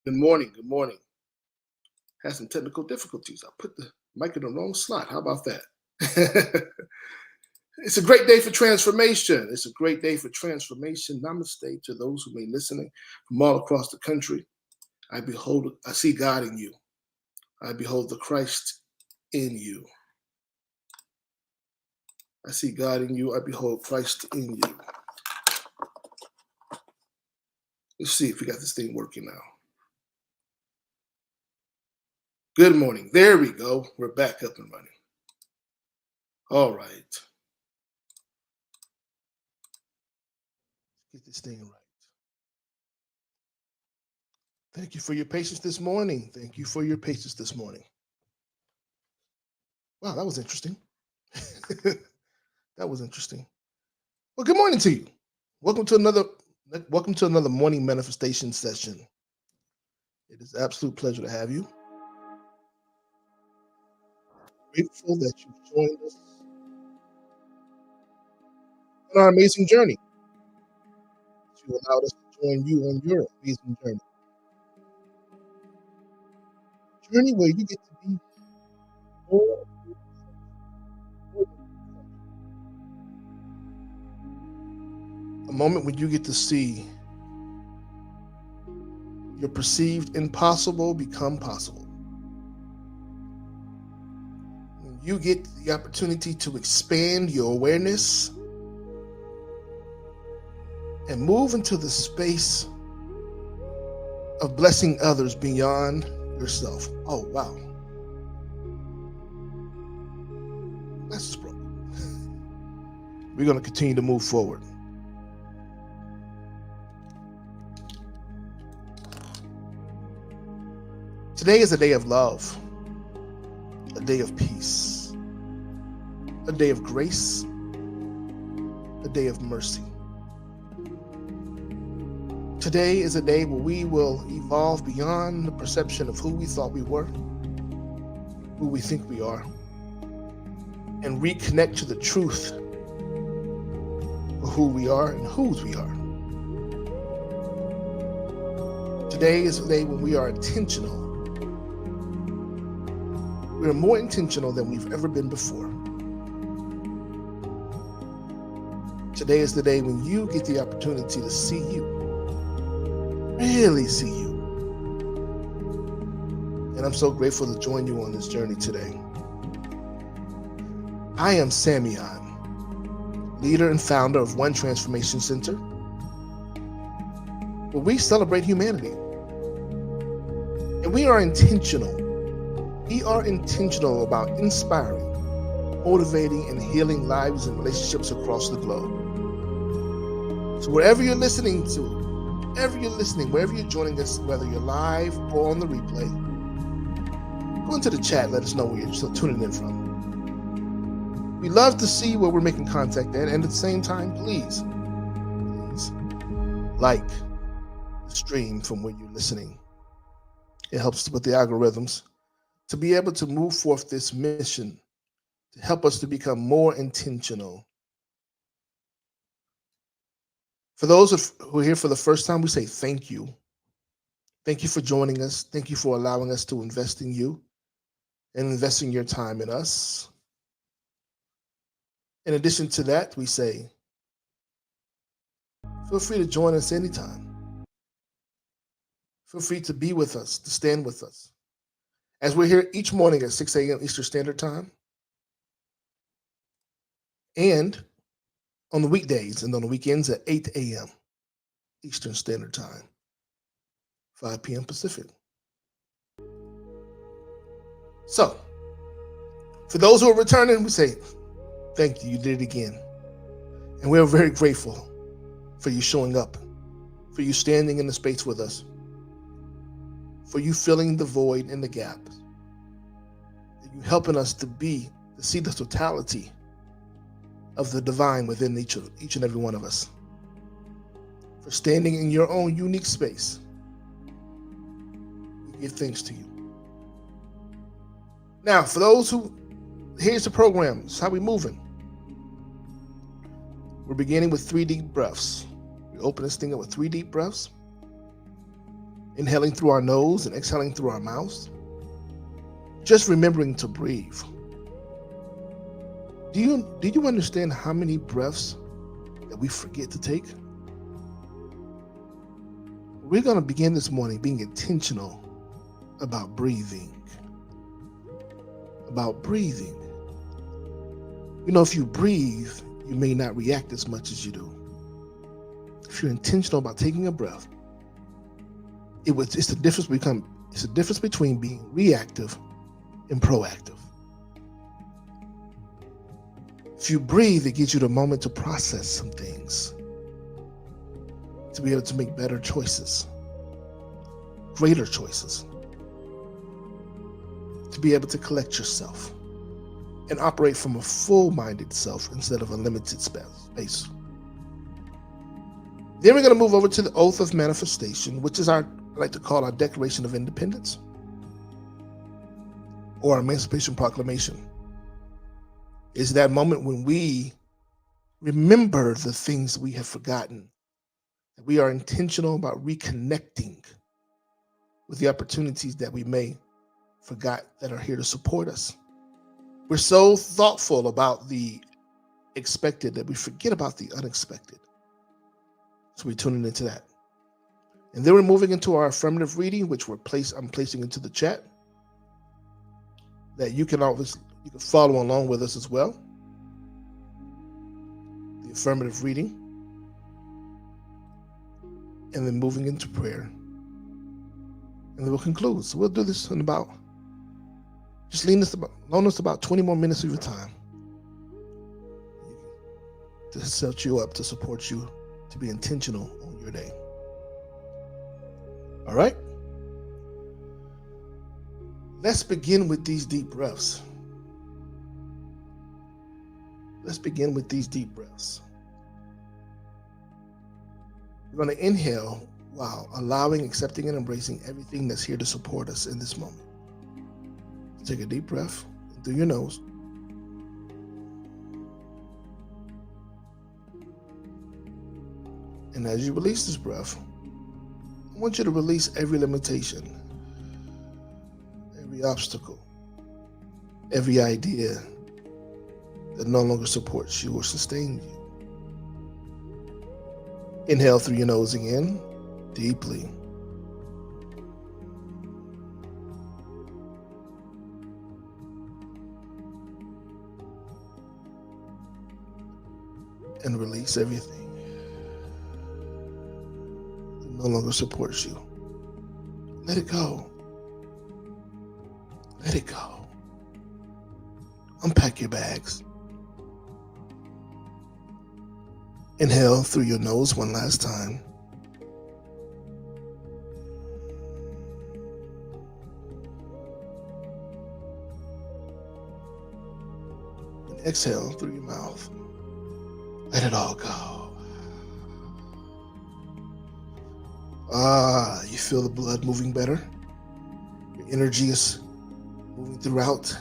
Good morning. Good morning. Had some technical difficulties. I put the mic in the wrong slot. How about that? It's a great day for transformation. It's a great day for transformation. Namaste to those who may be listening from all across the country. I see God in you. I behold the Christ in you. I see God in you. I behold Christ in you. Let's see if we got this thing working now. Good morning. There we go. We're back up and running. All right. Get this thing right. Thank you for your patience this morning. Thank you for your patience this morning. Wow, that was interesting. That was interesting. Well, good morning to you. Welcome to another welcome to another morning manifestation session. It is an absolute pleasure to have you. Grateful that you've joined us on our amazing journey. That you allowed us to join you on your amazing journey. Journey where you get to be more, more a moment when you get to see your perceived impossible become possible. When you get the opportunity to expand your awareness and move into the space of blessing others beyond yourself. Oh, wow. That's just broken. We're going to continue to move forward. Today is a day of love, a day of peace, a day of grace, a day of mercy. Today is a day where we will evolve beyond the perception of who we thought we were, who we think we are, and reconnect to the truth of who we are and whose we are. Today is a day when we are intentional. We are more intentional than we've ever been before. Today is the day when you get the opportunity to see you. Really see you. And I'm so grateful to join you on this journey today. I am Samion, leader and founder of One Transformation Center, where we celebrate humanity. And we are intentional. We are intentional about inspiring, motivating, and healing lives and relationships across the globe. So wherever you're listening to, wherever you're joining us, whether you're live or on the replay, go into the chat, let us know where you're tuning in from. We love to see where we're making contact at, and at the same time, please like the stream from where you're listening. It helps with the algorithms to be able to move forth this mission to help us to become more intentional. For those who are here for the first time, we say thank you. Thank you for joining us. Thank you for allowing us to invest in you and investing your time in us. In addition to that, we say, feel free to join us anytime. Feel free to be with us, to stand with us. As we're here each morning at 6 a.m. Eastern Standard Time, and on the weekdays and on the weekends at 8 a.m. Eastern Standard Time, 5 p.m. Pacific. So, for those who are returning, we say, thank you, you did it again. And we're very grateful for you showing up, for you standing in the space with us, for you filling the void and the gap, you helping us to see the totality of the divine within each and every one of us, for standing in your own unique space. We give thanks to you. Now, for those here's the program. It's how we're moving. We're beginning with 3 deep breaths. We open this thing up with 3 deep breaths. inhaling through our nose and exhaling through our mouths. Just remembering to breathe. Do you understand how many breaths that we forget to take? We're going to begin this morning being intentional about breathing. About breathing. You know, if you breathe, you may not react as much as you do. If you're intentional about taking a breath, it's the difference between being reactive and proactive. If you breathe, it gives you the moment to process some things, to be able to make better choices, greater choices, to be able to collect yourself and operate from a full-minded self instead of a limited space. Then we're going to move over to the oath of manifestation, which is I like to call our Declaration of Independence or our Emancipation Proclamation. It's that moment when we remember the things we have forgotten. We are intentional about reconnecting with the opportunities that we may forgot that are here to support us. We're so thoughtful about the expected that we forget about the unexpected. So we're tuning into that. And then we're moving into our affirmative reading, which I'm placing into the chat, that you can follow along with us as well. The affirmative reading. And then moving into prayer. And then we'll conclude. So we'll do this in just loan us about 20 more minutes of your time to set you up, to support you, to be intentional on your day. All right? Let's begin with these deep breaths. We're going to inhale while allowing, accepting, and embracing everything that's here to support us in this moment. Take a deep breath through your nose. And as you release this breath, I want you to release every limitation, every obstacle, every idea that no longer supports you or sustains you. Inhale through your nose again, deeply. And release everything that no longer supports you. Let it go. Let it go. Unpack your bags. Inhale through your nose one last time. And exhale through your mouth. Let it all go. You feel the blood moving better. Your energy is moving throughout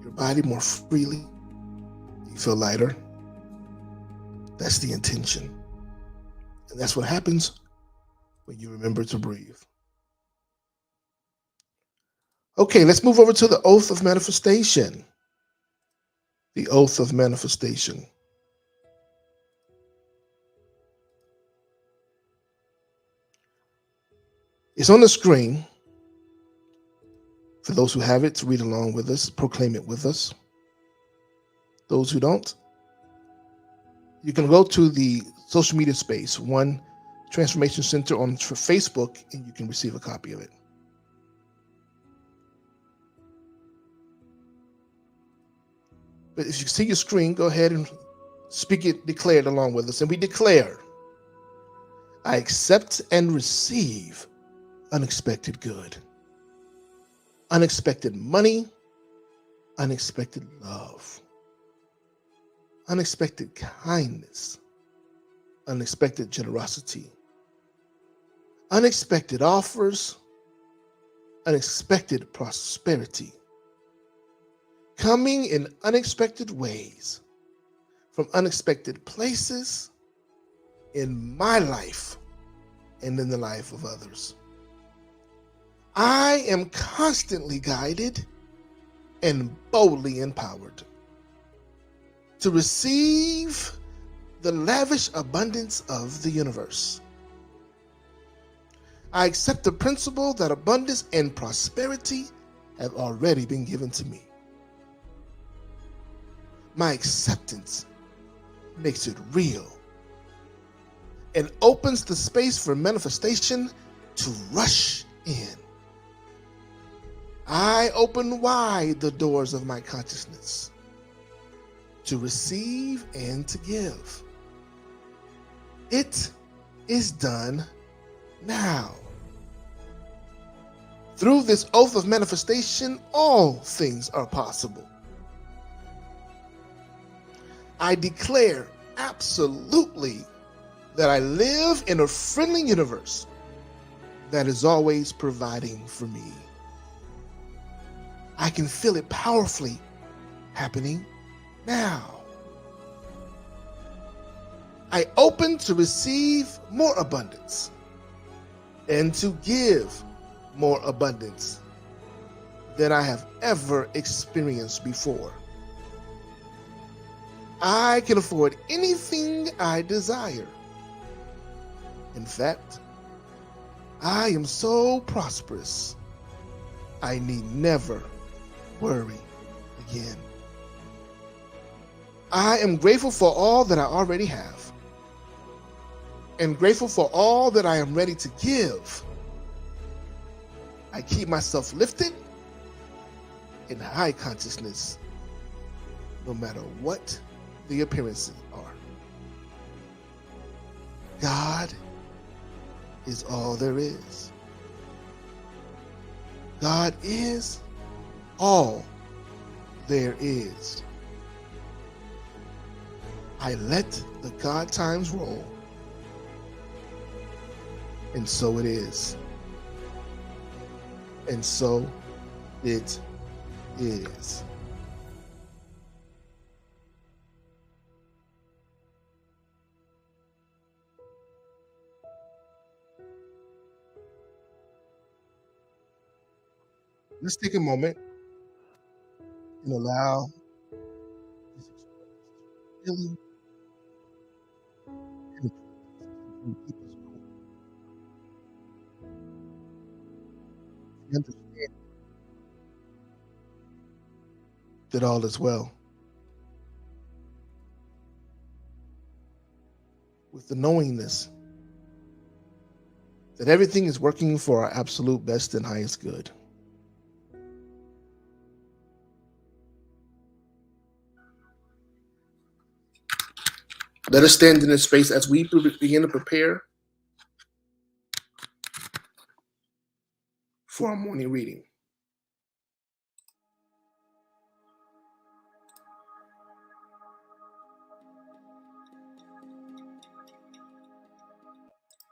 your body more freely. You feel lighter. That's the intention. And that's what happens when you remember to breathe. Okay, let's move over to the oath of manifestation. The oath of manifestation. It's on the screen. For those who have it, to read along with us, proclaim it with us. Those who don't, you can go to the social media space, One Transformation Center on Facebook, and you can receive a copy of it. But if you see your screen, go ahead and speak it, declare it along with us. And we declare, I accept and receive unexpected good, unexpected money, unexpected love, unexpected kindness, unexpected generosity, unexpected offers, unexpected prosperity, coming in unexpected ways, from unexpected places in my life and in the life of others. I am constantly guided and boldly empowered to receive the lavish abundance of the universe. I accept the principle that abundance and prosperity have already been given to me. My acceptance makes it real and opens the space for manifestation to rush in. I open wide the doors of my consciousness to receive and to give. It is done now. Through this oath of manifestation, all things are possible. I declare absolutely that I live in a friendly universe that is always providing for me. I can feel it powerfully happening now. I open to receive more abundance and to give more abundance than I have ever experienced before. I can afford anything I desire. In fact, I am so prosperous, I need never worry again. I am grateful for all that I already have, and grateful for all that I am ready to give. I keep myself lifted in high consciousness, no matter what the appearances are. God is all there is. God is all there is. I let the God times roll, and so it is. And so it is. Let's take a moment and allow this experience to really penetrate from the deepest core. We understand that all is well, with the knowingness that everything is working for our absolute best and highest good. Let us stand in this space as we begin to prepare for our morning reading.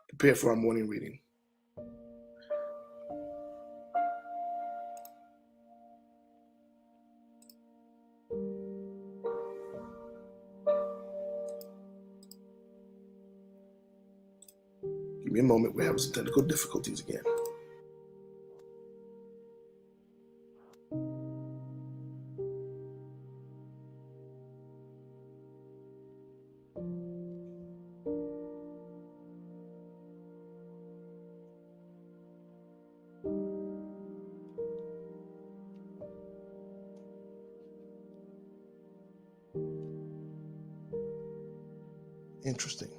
Prepare for our morning reading. Give me a moment. We're having some technical difficulties again. Interesting.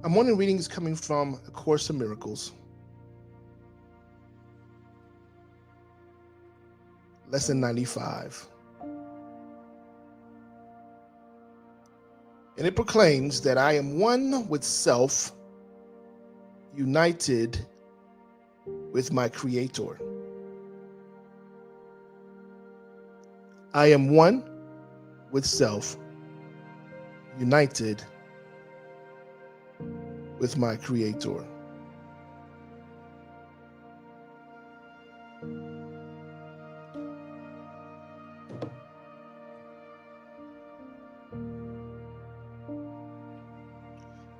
Our morning reading is coming from A Course in Miracles, Lesson 95. And it proclaims that I am one with self, united with my Creator. I am one with self, united with my Creator.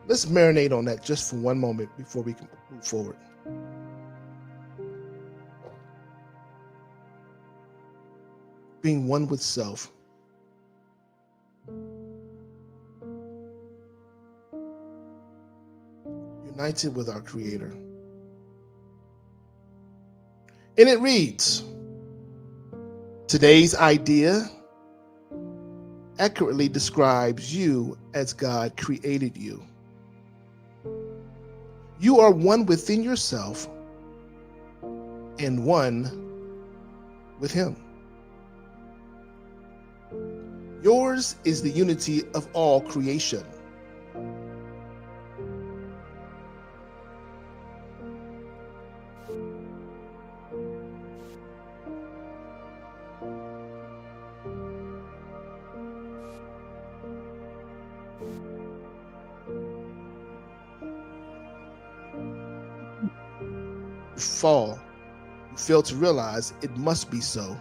Let's marinate on that just for one moment before we can move forward. Being one with self. United with our Creator. And it reads, today's idea accurately describes you as God created you. You are one within yourself and one with Him. Yours is the unity of all creation. You fall, you fail to realize it must be so,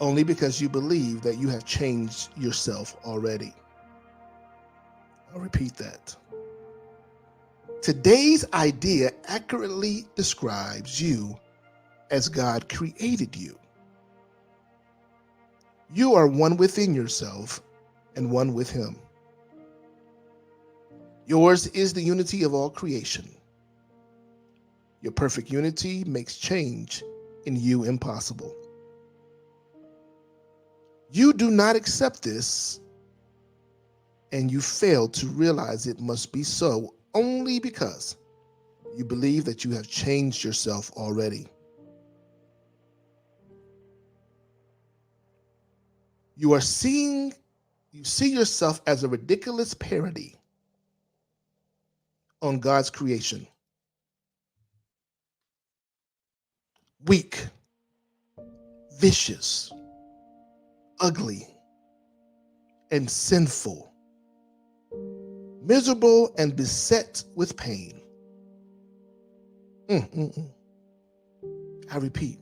only because you believe that you have changed yourself already. I'll repeat that. Today's idea accurately describes you as God created you. You are one within yourself and one with Him. Yours is the unity of all creation. Your perfect unity makes change in you impossible. You do not accept this, and you fail to realize it must be so only because you believe that you have changed yourself already. You see yourself as a ridiculous parody on God's creation. Weak, vicious, ugly, and sinful, miserable and beset with pain. I repeat,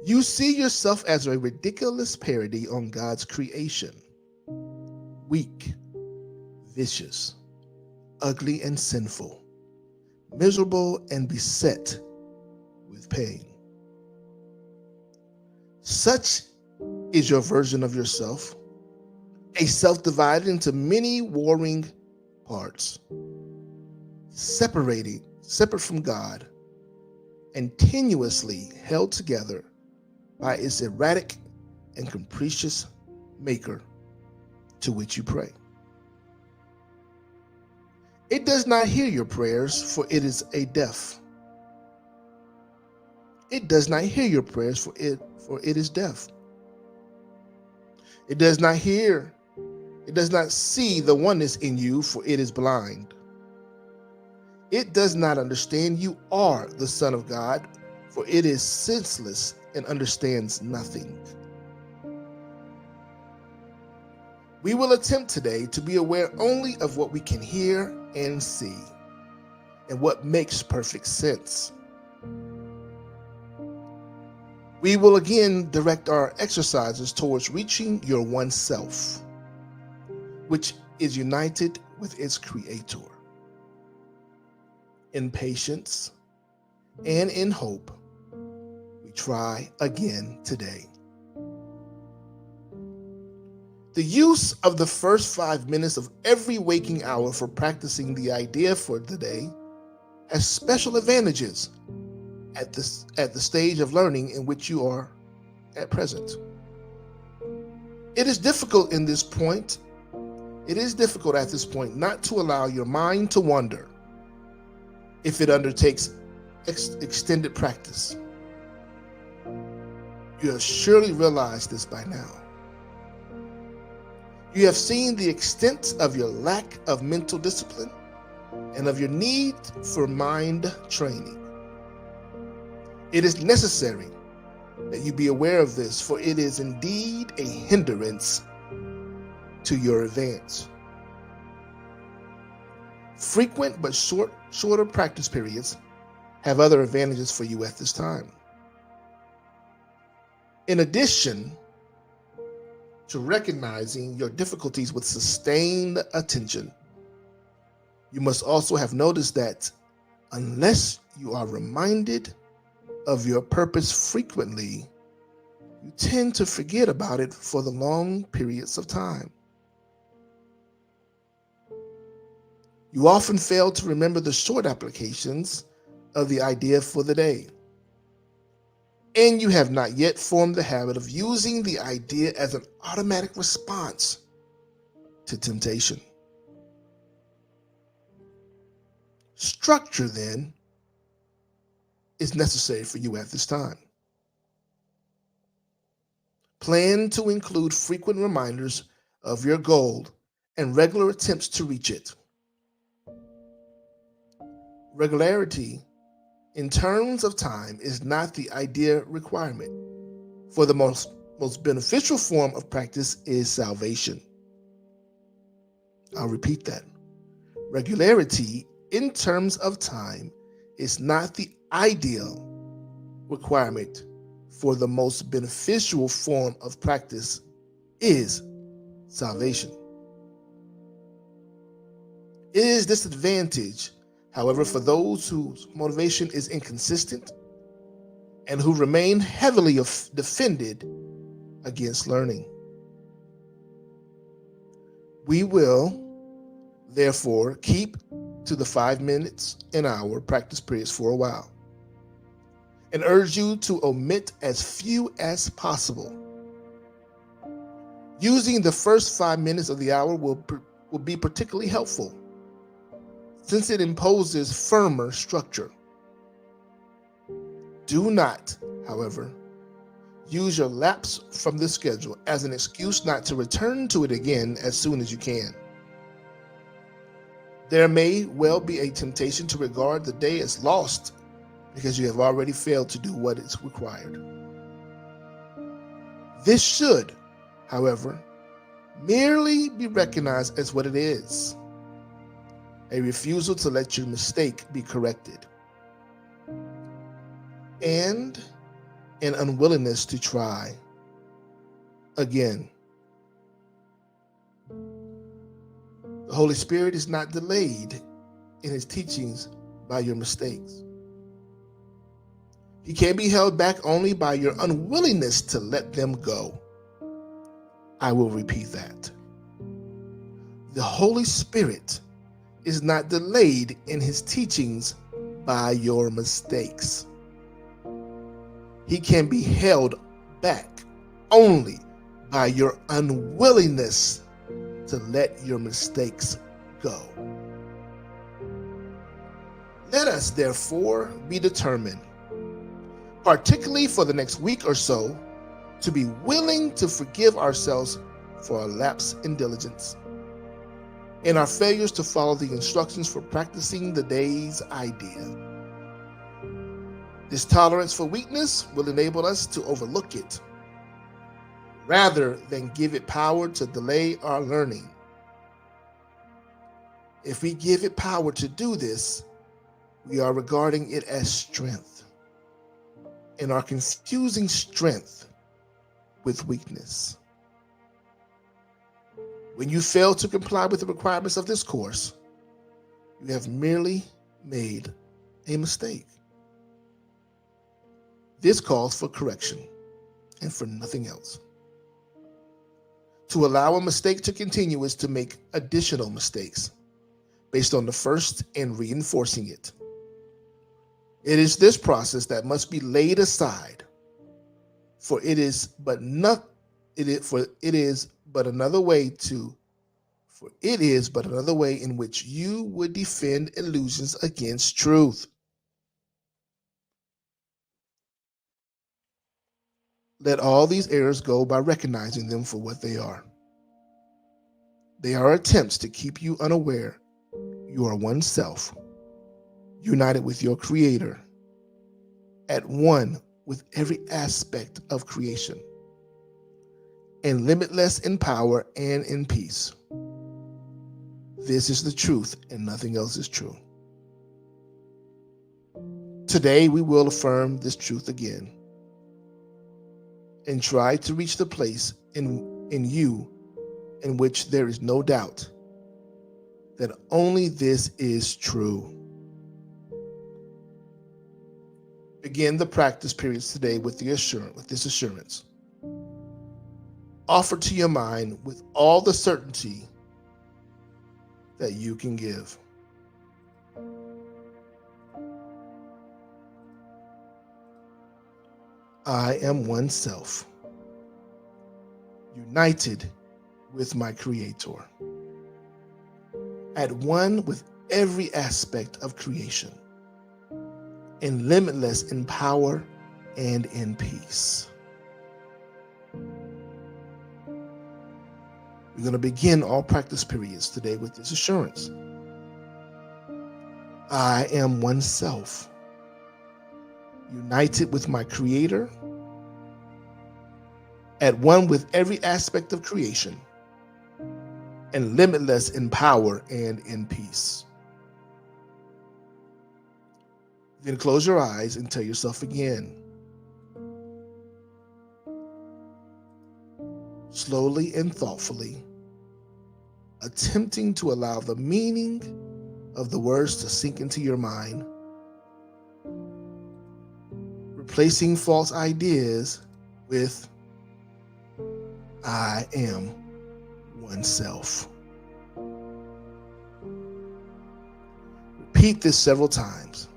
you see yourself as a ridiculous parody on God's creation. Weak, vicious, ugly, and sinful, miserable and beset with pain. Such is your version of yourself, a self divided into many warring parts, separate from God, and tenuously held together by its erratic and capricious maker to which you pray. It does not hear your prayers, for it is deaf. It does not hear your prayers, for it is deaf. It does not see the oneness in you, for it is blind. It does not understand you are the Son of God, for it is senseless and understands nothing. We will attempt today to be aware only of what we can hear and see, and what makes perfect sense. We will again direct our exercises towards reaching your one self, which is united with its Creator. In patience and in hope, we try again today. The use of the first 5 minutes of every waking hour for practicing the idea for the day has special advantages at the stage of learning in which you are at present. It is difficult at this point not to allow your mind to wander if it undertakes extended practice. You have surely realized this by now. You have seen the extent of your lack of mental discipline and of your need for mind training. It is necessary that you be aware of this, for it is indeed a hindrance to your advance. Frequent but shorter practice periods have other advantages for you at this time. In addition to recognizing your difficulties with sustained attention, You must also have noticed that unless you are reminded of your purpose frequently, you tend to forget about it for the long periods of time. You often fail to remember the short applications of the idea for the day. And you have not yet formed the habit of using the idea as an automatic response to temptation. Structure, then, is necessary for you at this time. Plan to include frequent reminders of your goal and regular attempts to reach it. Regularity, in terms of time, is not the ideal requirement, for the most beneficial form of practice is salvation. I'll repeat that. Regularity, in terms of time, is not the ideal requirement, for the most beneficial form of practice is salvation. It is disadvantage, however, for those whose motivation is inconsistent and who remain heavily defended against learning. We will, therefore, keep to the 5 minutes an hour practice periods for a while and urge you to omit as few as possible. Using the first 5 minutes of the hour will be particularly helpful, since it imposes firmer structure. Do not, however, use your lapse from the schedule as an excuse not to return to it again as soon as you can. There may well be a temptation to regard the day as lost because you have already failed to do what is required. This should, however, merely be recognized as what it is: a refusal to let your mistake be corrected, and an unwillingness to try again. The Holy Spirit is not delayed in his teachings by your mistakes. He can be held back only by your unwillingness to let them go. I will repeat that. The Holy Spirit is not delayed in his teachings by your mistakes. He can be held back only by your unwillingness to let your mistakes go. Let us, therefore, be determined, particularly for the next week or so, to be willing to forgive ourselves for our lapse in diligence and our failures to follow the instructions for practicing the day's idea. This tolerance for weakness will enable us to overlook it, rather than give it power to delay our learning. If we give it power to do this, we are regarding it as strength and are confusing strength with weakness. When you fail to comply with the requirements of this course, you have merely made a mistake. This calls for correction and for nothing else. To allow a mistake to continue is to make additional mistakes based on the first and reinforcing it. It is this process that must be laid aside, for it is but another way in which you would defend illusions against truth. Let all these errors go by recognizing them for what they are. They are attempts to keep you unaware you are one self, united with your Creator, at one with every aspect of creation, and limitless in power and in peace. This is the truth, and nothing else is true. Today, we will affirm this truth again and try to reach the place in you in which there is no doubt that only this is true. Begin the practice periods today with this assurance. Offer to your mind with all the certainty that you can give. I am one self, united with my Creator, at one with every aspect of creation, and limitless in power and in peace. We're going to begin all practice periods today with this assurance. I am one self, united with my Creator, at one with every aspect of creation, and limitless in power and in peace. Then close your eyes and tell yourself again. Slowly and thoughtfully, attempting to allow the meaning of the words to sink into your mind, replacing false ideas with I am oneself. Repeat this several times.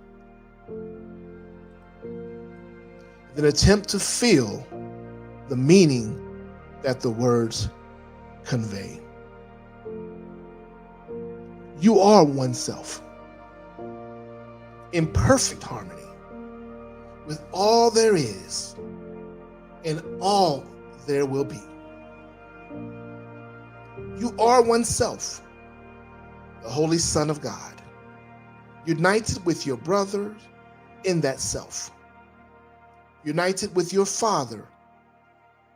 Then attempt to feel the meaning that the words convey. You are oneself, in perfect harmony with all there is and all there will be. You are oneself, the Holy Son of God, united with your brothers in that self, united with your Father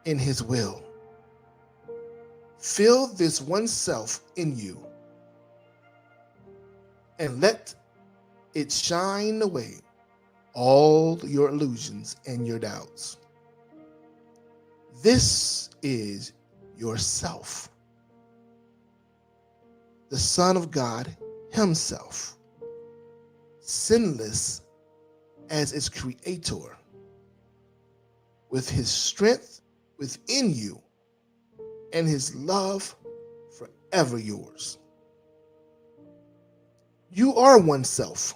in His will. Feel this one self in you and let it shine away all your illusions and your doubts. This is yourself, the Son of God Himself, sinless as its Creator, with His strength within you and His love forever yours. You are oneself,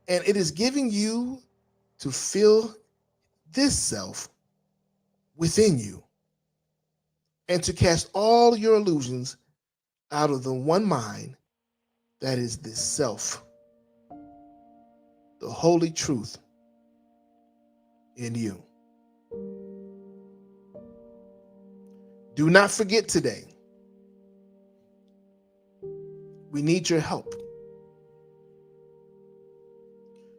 and it is giving you to feel this self within you and to cast all your illusions out of the one mind that is this self, the holy truth in you. Do not forget today, we need your help.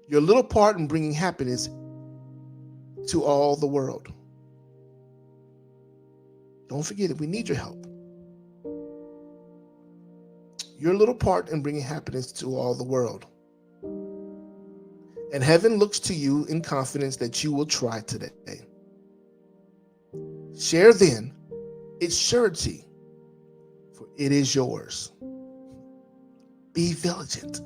Your little part in bringing happiness to all the world. Don't forget it, we need your help. Your little part in bringing happiness to all the world. And heaven looks to you in confidence that you will try today. Share then its surety, for it is yours. Be vigilant.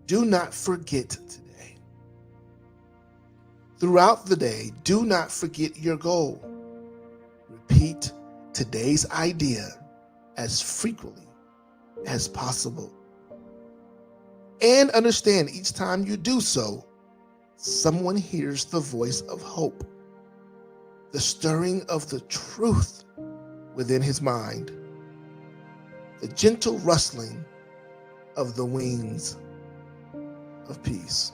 Do not forget today. Throughout the day, do not forget your goal. Repeat today's idea as frequently as possible. And understand each time you do so, someone hears the voice of hope, the stirring of the truth within his mind, the gentle rustling of the wings of peace.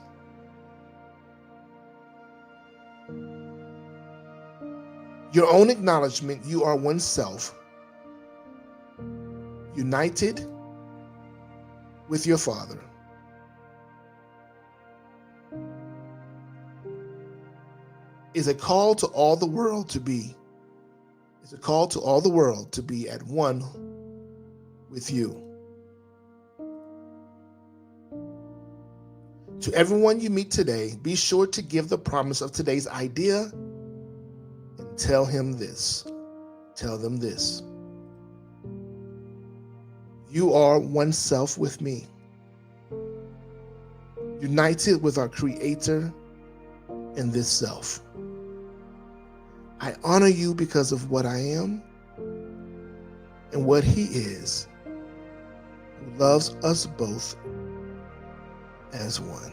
Your own acknowledgement, you are oneself, united with your Father. Is a call to all the world to be. It's a call to all the world to be at one with you. To everyone you meet today, be sure to give the promise of today's idea and tell him this. Tell them this. You are one self with me, united with our Creator and this self. I honor you because of what I am and what He is, who loves us both as one.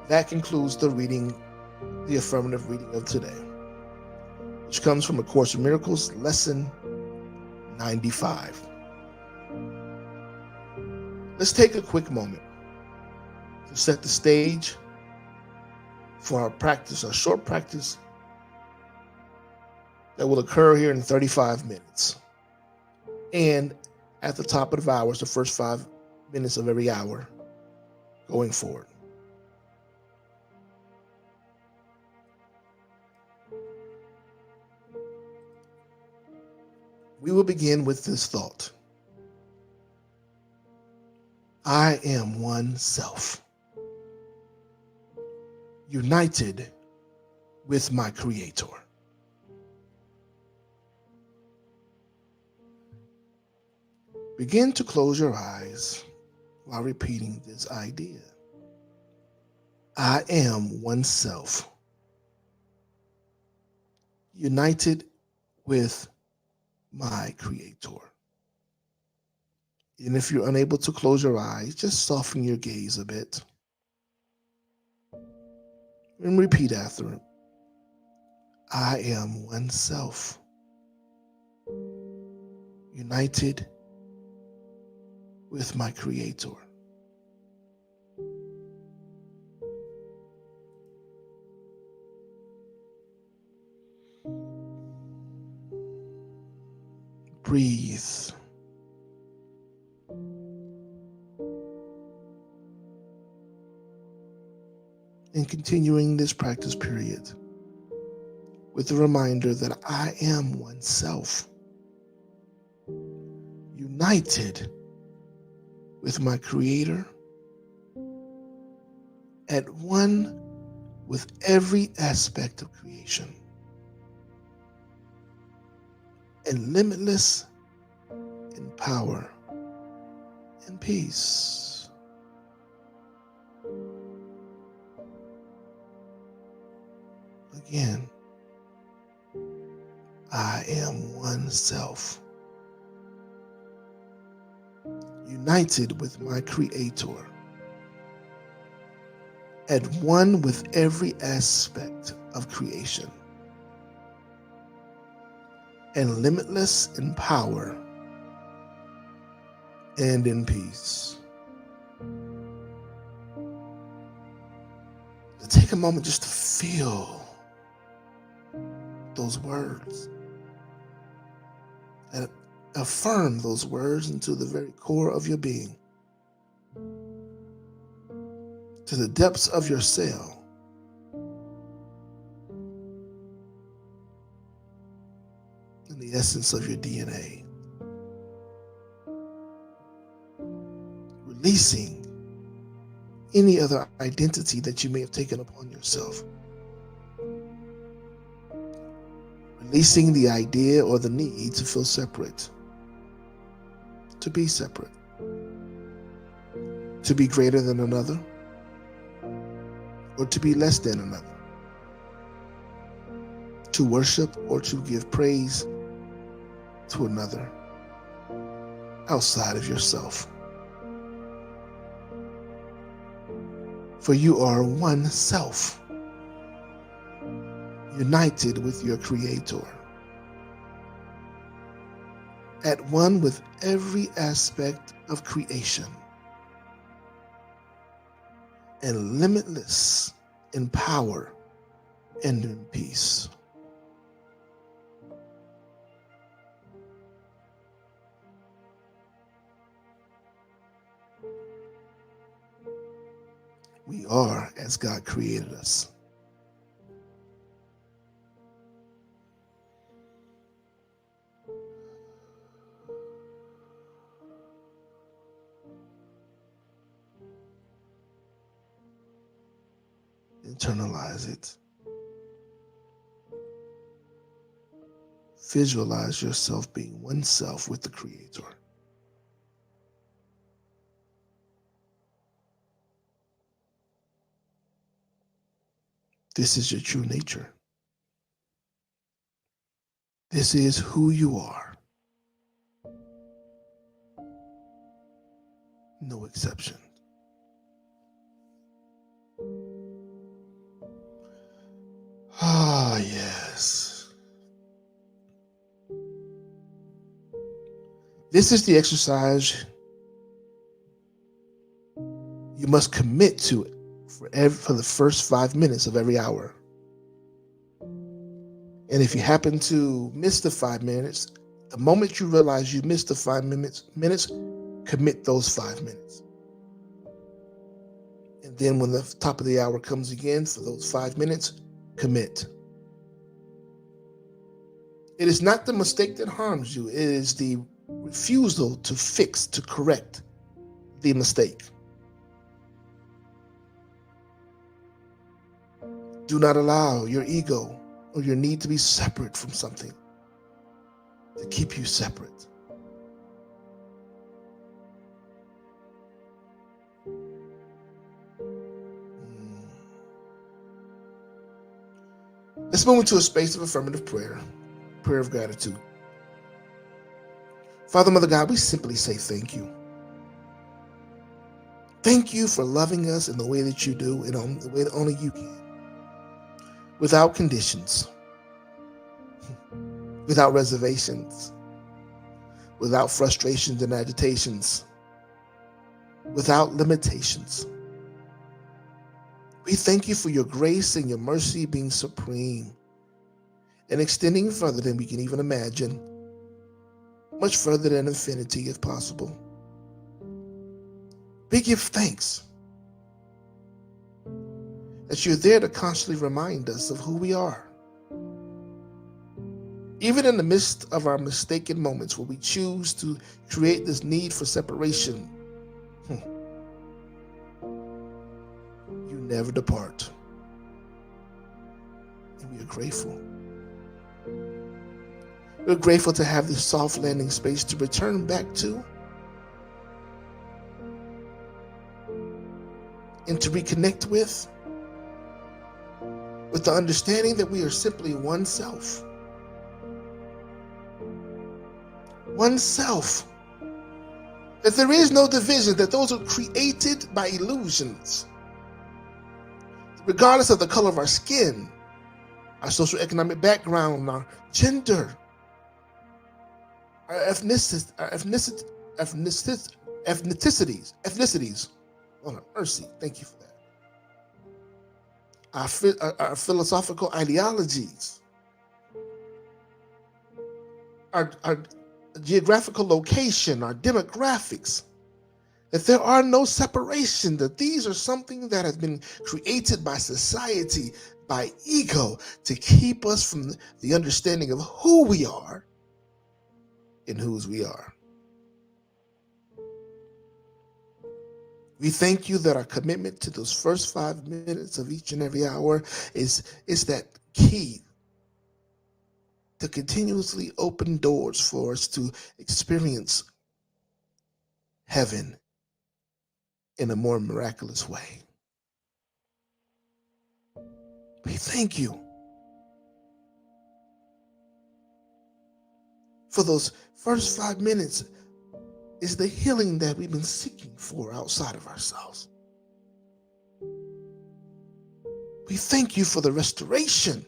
That concludes the affirmative reading of today, which comes from A Course in Miracles, Lesson 95. Let's take a quick moment to set the stage for our practice, a short practice that will occur here in 35 minutes. And at the top of the hours, the first 5 minutes of every hour going forward. We will begin with this thought. I am one self, united with my Creator. Begin to close your eyes while repeating this idea. I am one self, united with my Creator. And if you're unable to close your eyes, just soften your gaze a bit. And repeat after him. I am one self, united with my Creator. Breathe. And continuing this practice period with the reminder that I am one self, united with my Creator, at one with every aspect of creation, and limitless in power and peace. Again, I am one self, united with my Creator, at one with every aspect of creation, and limitless in power and in peace. So take a moment just to feel those words, and affirm those words into the very core of your being, to the depths of your cell, and the essence of your DNA. Releasing any other identity that you may have taken upon yourself. Releasing the idea or the need to feel separate, to be separate, to be greater than another, or to be less than another, to worship or to give praise to another outside of yourself. For you are one self, united with your Creator, at one with every aspect of creation, and limitless in power and in peace. We are as God created us. Internalize it. visualize yourself being oneself with the Creator. This is your true nature. This is who you are. No exception. Ah, yes. This is the exercise you must commit to for the first 5 minutes of every hour. And if you happen to miss the 5 minutes, the moment you realize you missed the 5 minutes, commit those 5 minutes. And then when the top of the hour comes again for those 5 minutes, commit. It is not the mistake that harms you. It is the refusal to fix, to correct the mistake. Do not allow your ego or your need to be separate from something to keep you separate. Let's move into a space of affirmative prayer of gratitude. Father, Mother God, we simply say thank you. Thank you for loving us in the way that you do and in the way that only you can. Without conditions, without reservations, without frustrations and agitations, without limitations. We thank you for your grace and your mercy being supreme and extending further than we can even imagine, much further than infinity if possible. We give thanks that you're there to constantly remind us of who we are. Even in the midst of our mistaken moments where we choose to create this need for separation, you never depart. And we are grateful. We're grateful to have this soft landing space to return back to and to reconnect with the understanding that we are simply one self. One self. That there is no division, that those are created by illusions. Regardless of the color of our skin, our socioeconomic background, our gender, our ethnicities. Oh, no, mercy. Thank you for that. Our philosophical ideologies, our geographical location, our demographics, that there are no separation, that these are something that has been created by society, by ego, to keep us from the understanding of who we are and whose we are. We thank you that our commitment to those first 5 minutes of each and every hour is that key to continuously open doors for us to experience heaven in a more miraculous way. We thank you for those first 5 minutes is the healing that we've been seeking for outside of ourselves. We thank you for the restoration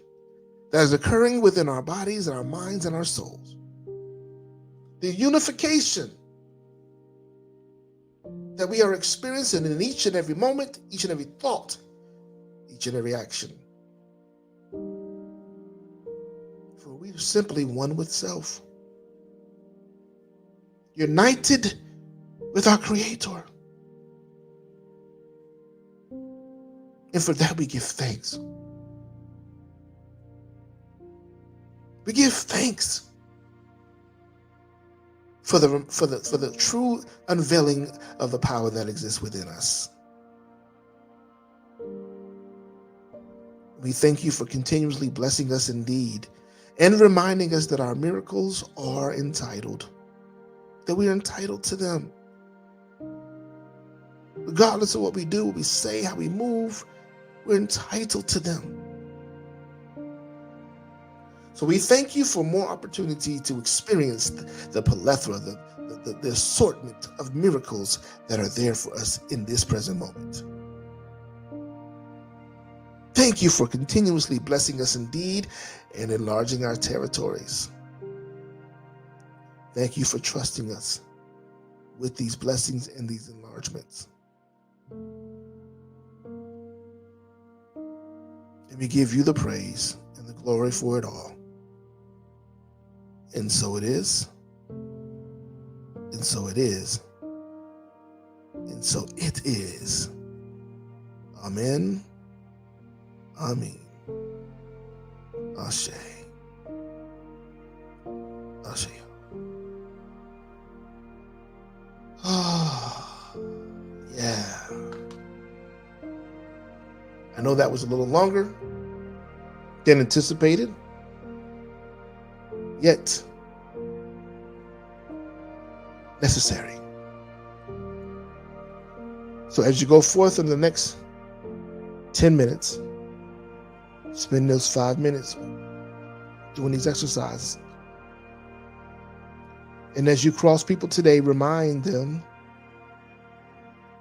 that is occurring within our bodies and our minds and our souls. The unification that we are experiencing in each and every moment, each and every thought, each and every action. For we are simply one with self, united with our Creator. And for that we give thanks. We give thanks for the true unveiling of the power that exists within us. We thank you for continuously blessing us indeed and reminding us that our miracles are entitled, that we are entitled to them. Regardless of what we do, what we say, how we move, we're entitled to them. So we thank you for more opportunity to experience the plethora, the assortment of miracles that are there for us in this present moment. Thank you for continuously blessing us indeed and enlarging our territories. Thank you for trusting us with these blessings and these enlargements. And we give you the praise and the glory for it all. And so it is. And so it is. And so it is. Amen. Amen. Ashe. Ashe. Ah, yeah. I know that was a little longer than anticipated, yet necessary. So as you go forth in the next 10 minutes, spend those 5 minutes doing these exercises. And as you cross people today, remind them,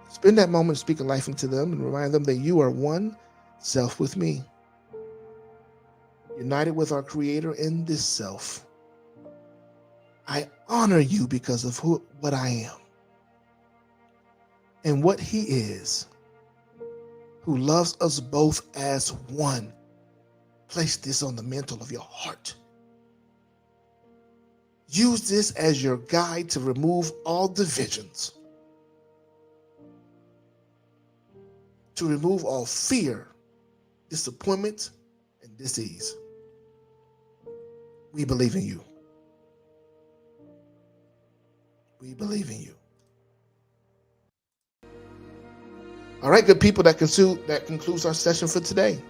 spend that moment speaking life into them and remind them that you are one self with me, united with our Creator in this self. I honor you because of what I am and what He is, who loves us both as one. Place this on the mantle of your heart. Use this as your guide to remove all divisions, to remove all fear, disappointment, and disease. We believe in you. We believe in you. All right, good people, that concludes our session for today.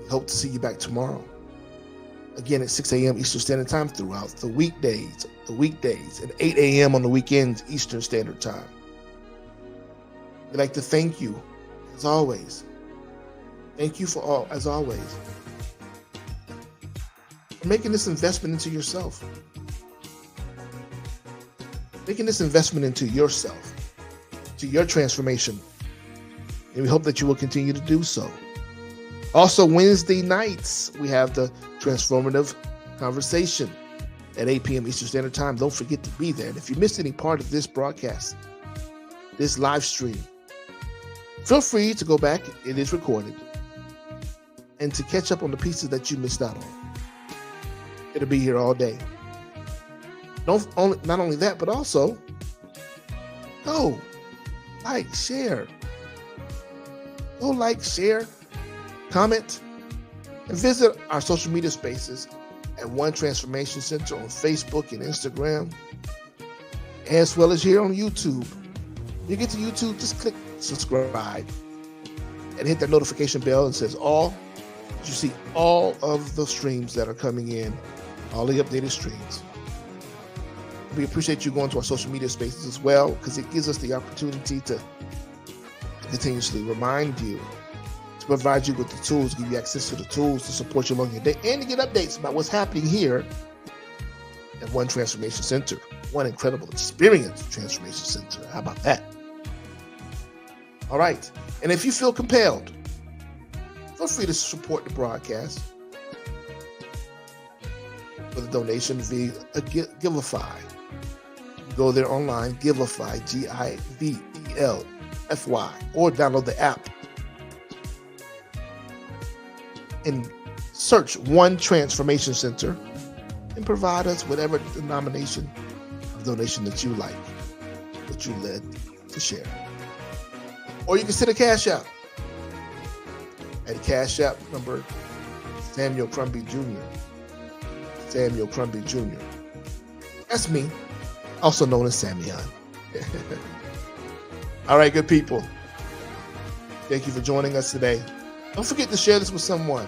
We hope to see you back tomorrow. Again at 6 a.m. Eastern Standard Time throughout the weekdays, and 8 a.m. on the weekends, Eastern Standard Time. We'd like to thank you, as always. Thank you as always, for making this investment into yourself. Making this investment into yourself, to your transformation. And we hope that you will continue to do so. Also, Wednesday nights, we have the Transformative Conversation at 8 p.m. Eastern Standard Time. Don't forget to be there. And if you missed any part of this broadcast, this live stream, feel free to go back. It is recorded. And to catch up on the pieces that you missed out on. It'll be here all day. Not only that, but also, go like, share. Go like, share, comment, and visit our social media spaces at One Transformation Center on Facebook and Instagram, as well as here on YouTube. When you get to YouTube, just click subscribe and hit that notification bell and says all. You see all of the streams that are coming in, all the updated streams. We appreciate you going to our social media spaces as well, because it gives us the opportunity to continuously remind you, to provide you with the tools, give you access to the tools to support you along your day, and to get updates about what's happening here at One Transformation Center, one incredible experience transformation center. How about that? All right. And if you feel compelled, feel free to support the broadcast with a donation via Givelify. Go there online, Givelify, Givelfy, or download the app and search One Transformation Center and provide us whatever denomination of donation that you like, that you led to share. Or you can send a Cash App at Cash App number Samuel Crumby Jr. Samuel Crumby Jr. That's me, also known as Samion. All right, good people. Thank you for joining us today. Don't forget to share this with someone.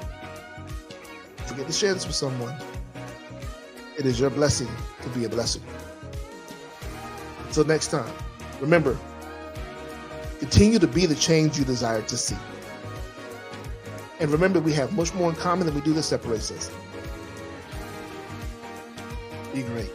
Don't get to share this with someone. It is your blessing to be a blessing. Until next time, remember, continue to be the change you desire to see. And remember, we have much more in common than we do that separates us. Be great.